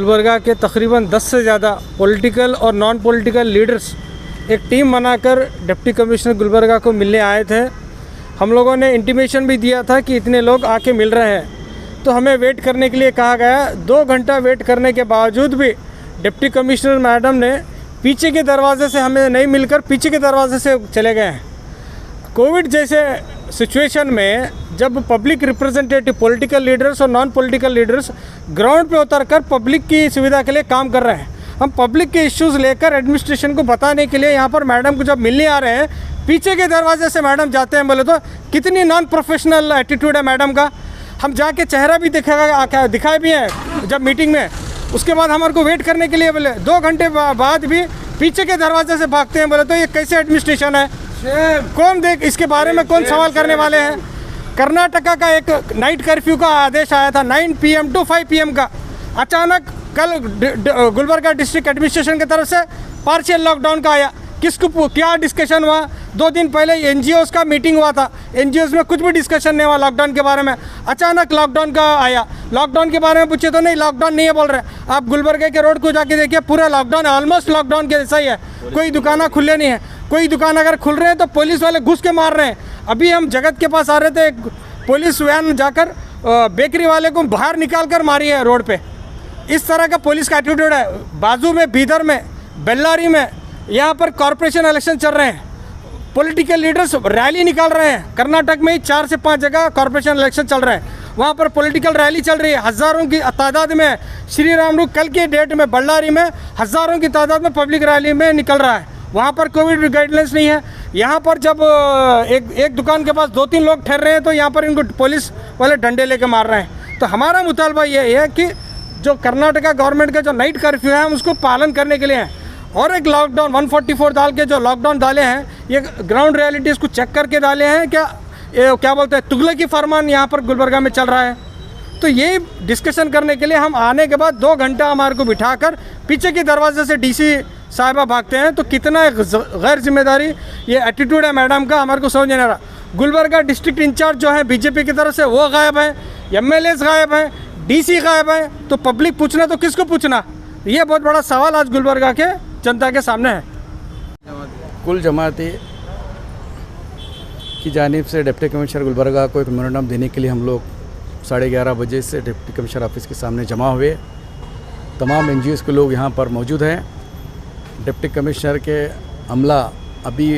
गुलबर्गा के तकरीबन 10 से ज़्यादा पॉलिटिकल और नॉन पॉलिटिकल लीडर्स एक टीम बनाकर डिप्टी कमिश्नर गुलबर्गा को मिलने आए थे। हम लोगों ने इंटीमेशन भी दिया था कि इतने लोग आके मिल रहे हैं, तो हमें वेट करने के लिए कहा गया। 2 घंटा वेट करने के बावजूद भी डिप्टी कमिश्नर मैडम ने पीछे के दरवाजे से हमें नहीं मिलकर पीछे के दरवाजे से चले गए हैं। कोविड जैसे सिचुएशन में जब पब्लिक रिप्रेजेंटेटिव पॉलिटिकल लीडर्स और नॉन पॉलिटिकल लीडर्स ग्राउंड पे उतरकर पब्लिक की सुविधा के लिए काम कर रहे हैं, हम पब्लिक के इश्यूज़ लेकर एडमिनिस्ट्रेशन को बताने के लिए यहाँ पर मैडम को जब मिलने आ रहे हैं, पीछे के दरवाजे से मैडम जाते हैं, बोले तो कितनी नॉन प्रोफेशनल एटीट्यूड है मैडम का। हम जाके चेहरा भी दिखाए भी हैं जब मीटिंग में, उसके बाद हमारे को वेट करने के लिए बोले 2 घंटे बाद भी पीछे के दरवाजे से भागते हैं। बोले तो ये कैसे एडमिनिस्ट्रेशन है? कौन इसके बारे में कौन सवाल करने वाले हैं? कर्नाटका का एक नाइट कर्फ्यू का आदेश आया था 9 PM to 5 PM का, अचानक कल गुलबर्गा डिस्ट्रिक्ट एडमिनिस्ट्रेशन की तरफ से पार्शियल लॉकडाउन का आया। किसको क्या डिस्कशन हुआ? 2 दिन पहले NGOs का मीटिंग हुआ था, NGOs में कुछ भी डिस्कशन नहीं हुआ लॉकडाउन के बारे में। अचानक लॉकडाउन का आया, लॉकडाउन के बारे में पूछे तो नहीं, लॉकडाउन नहीं है बोल रहे। आप गुलबर्गा के रोड को जाके देखिए, पूरा लॉकडाउन ऑलमोस्ट लॉकडाउन के जैसा ही है, कोई दुकानें खुले नहीं है। कोई दुकान अगर खुल रहे हैं तो पुलिस वाले घुस के मार रहे हैं। अभी हम जगत के पास आ रहे थे, एक पुलिस वैन जाकर बेकरी वाले को बाहर निकाल कर मारी है रोड पे। इस तरह का पुलिस का एटीट्यूड है। बाजू में बीदर में, बेल्लारी में, यहाँ पर कॉरपोरेशन इलेक्शन चल रहे हैं, पॉलिटिकल लीडर्स रैली निकाल रहे हैं। कर्नाटक में ही 4 से 5 जगह कॉरपोरेशन इलेक्शन चल रहे हैं, वहाँ पर पॉलिटिकल रैली चल रही है। हज़ारों की तादाद में श्री रामनवमी कल के डेट में बल्लारी में हज़ारों की तादाद में पब्लिक रैली में निकल रहा है। वहाँ पर कोविड गाइडलाइंस नहीं है। यहाँ पर जब एक दुकान के पास 2-3 लोग ठहर रहे हैं तो यहाँ पर इनको पुलिस वाले डंडे लेके मार रहे हैं। तो हमारा मुतालबा ये है कि जो कर्नाटका गवर्नमेंट का जो नाइट कर्फ्यू है, हम उसको पालन करने के लिए हैं। और एक लॉकडाउन 144 डाल के जो लॉकडाउन डाले हैं, ये ग्राउंड रियलिटीज़ को चेक करके डाले हैं क्या बोलते हैं, तुगलकी फरमान यहाँ पर गुलबर्गा में चल रहा है। तो ये डिस्कशन करने के लिए हम आने के बाद 2 घंटा हमारे को बिठाकर पीछे के दरवाजे से DC साहिबा भागते हैं। तो कितना गैर जिम्मेदारी ये एटीट्यूड है मैडम का, हमारे को समझ नहीं आ रहा। गुलबर्गा डिस्ट्रिक्ट इंचार्ज जो है BJP की तरफ से वो गायब है, MLAs गायब हैं, DC गायब है, तो पब्लिक पूछना तो किसको पूछना? ये बहुत बड़ा सवाल आज गुलबर्गा के जनता के सामने है। कुल जमाती की जानिब से डिप्टी कमिश्नर गुलबर्गा को एक मेमोरेंडम देने के लिए हम लोग 11:30 बजे से डिप्टी कमिश्नर ऑफिस के सामने जमा हुए। तमाम NGOs के लोग यहाँ पर मौजूद हैं। डिप्टी कमिश्नर के अमला अभी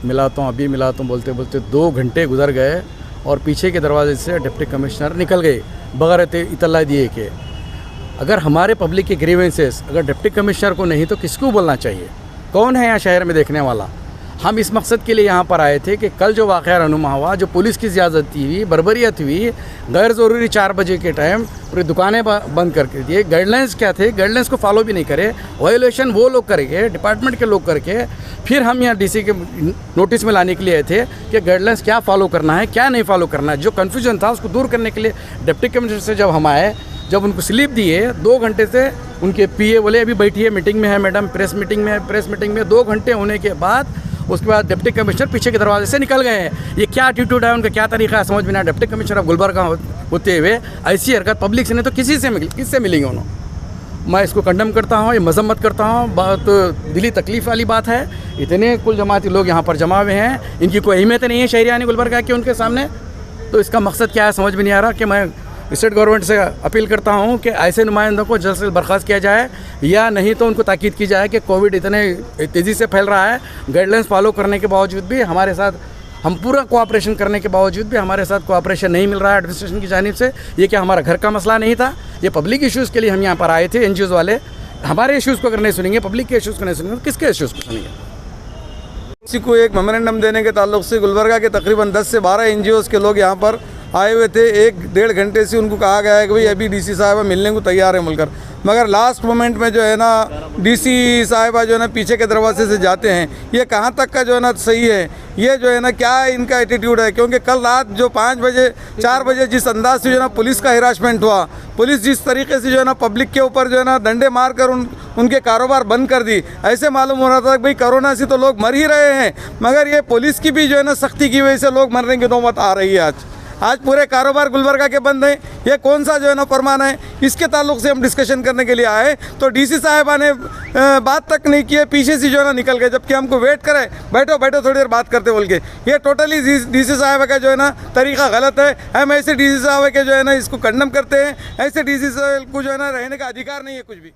मिलाता हूँ बोलते बोलते 2 घंटे गुजर गए और पीछे के दरवाजे से डिप्टी कमिश्नर निकल गए बगैर इतला दिए कि अगर हमारे पब्लिक के ग्रीवेंसेस अगर डिप्टी कमिश्नर को नहीं तो किसको बोलना चाहिए? कौन है यहाँ शहर में देखने वाला? हम इस मकसद के लिए यहाँ पर आए थे कि कल जो वाक़या रहनुमा हुआ, जो पुलिस की ज़्यादती हुई, बर्बरियत हुई, गैर ज़रूरी 4 बजे के टाइम पूरी दुकानें बंद करके दिए। गाइडलाइंस क्या थे? गाइडलाइंस को फॉलो भी नहीं करे, वायोलेशन वो लोग करेंगे, डिपार्टमेंट के लोग करके। फिर हम यहाँ DC के नोटिस में लाने के लिए आए थे कि गाइडलाइंस क्या फ़ॉलो करना है, क्या नहीं फॉलो करना है। जो कन्फ्यूजन था उसको दूर करने के लिए डिप्टी कमिश्नर से जब हम आए, जब उनको स्लिप दिए, 2 घंटे से उनके PA बोले अभी बैठिए, मीटिंग में है मैडम, प्रेस मीटिंग में 2 घंटे होने के बाद उसके बाद डिप्टी कमिश्नर पीछे के दरवाजे से निकल गए हैं। ये क्या एटीट्यूड है उनका, क्या तरीका है, समझ में नहीं। डिप्टी कमिश्नर ऑफ गुलबर्गा होते हुए ऐसी हरकत पब्लिक से नहीं तो किससे मिलेंगे उन्होंने? मैं इसको कंडेम करता हूँ, ये मजम्मत करता हूँ। बहुत दिली तकलीफ़ वाली बात है। इतने कुल जमाती लोग यहाँ पर जमा हुए हैं, इनकी कोई अहमियत नहीं है शहरियानी गुलबर्गा के उनके सामने। तो इसका मकसद क्या है समझ में नहीं आ रहा। कि मैं स्टेट गवर्नमेंट से अपील करता हूं कि ऐसे नुमाइंदों को जल्द से जल्द बर्खास्त किया जाए, या नहीं तो उनको ताकीद की जाए कि कोविड इतने तेज़ी से फैल रहा है, गाइडलाइंस फॉलो करने के बावजूद भी हमारे साथ, हम पूरा कोऑपरेशन करने के बावजूद भी हमारे साथ कोऑपरेशन नहीं मिल रहा है एडमिनिस्ट्रेशन की जानिब से। ये क्या हमारा घर का मसला नहीं था? ये पब्लिक इश्यूज़ के लिए हम यहाँ पर आए थे। NGOs वाले हमारे इश्यूज़ को अगर नहीं सुनेंगे, पब्लिक के इश्यूज़ को नहीं सुनेंगे, तो किसके इश्यूज़ को सुनेंगे? किसी को एक मेमोरेंडम देने के ताल्लुक से गुलबर्गा के तकरीबन 10 से 12 NGOs के लोग यहाँ पर आए हुए थे। 1-1.5 घंटे से उनको कहा गया है कि भाई अभी DC साहिबा मिलने को तैयार है मिलकर, मगर लास्ट मोमेंट में जो है ना DC साहिबा जो है ना पीछे के दरवाजे से जाते हैं। ये कहाँ तक का जो है ना सही है? ये जो है ना क्या इनका एटीट्यूड है? क्योंकि कल रात जो 4 बजे जिस अंदाज से जो है ना पुलिस का हिरासमेंट हुआ, पुलिस जिस तरीके से जो है ना पब्लिक के ऊपर जो है ना डंडे मार कर उनके कारोबार बंद कर दी, ऐसे मालूम हो रहा था कि भाई कोरोना से तो लोग मर ही रहे हैं, मगर ये पुलिस की भी जो है ना सख्ती की वजह से लोग मरने की नौबत आ रही है आज। आज पूरे कारोबार गुलबर्गा के बंद हैं। ये कौन सा जो है ना फरमान है, इसके ताल्लुक से हम डिस्कशन करने के लिए आए तो डीसी साहिबा ने बात तक नहीं की है, पीछे से जो है ना निकल गए, जबकि हमको वेट करे, बैठो बैठो थोड़ी देर बात करते बोल के। ये टोटली डीसी साहिबा का जो है ना तरीका गलत है। हम ऐसे डीसी साहिबा के जो है ना इसको कंडम करते हैं। ऐसे डीसी साहब को जो है ना रहने का अधिकार नहीं है कुछ भी।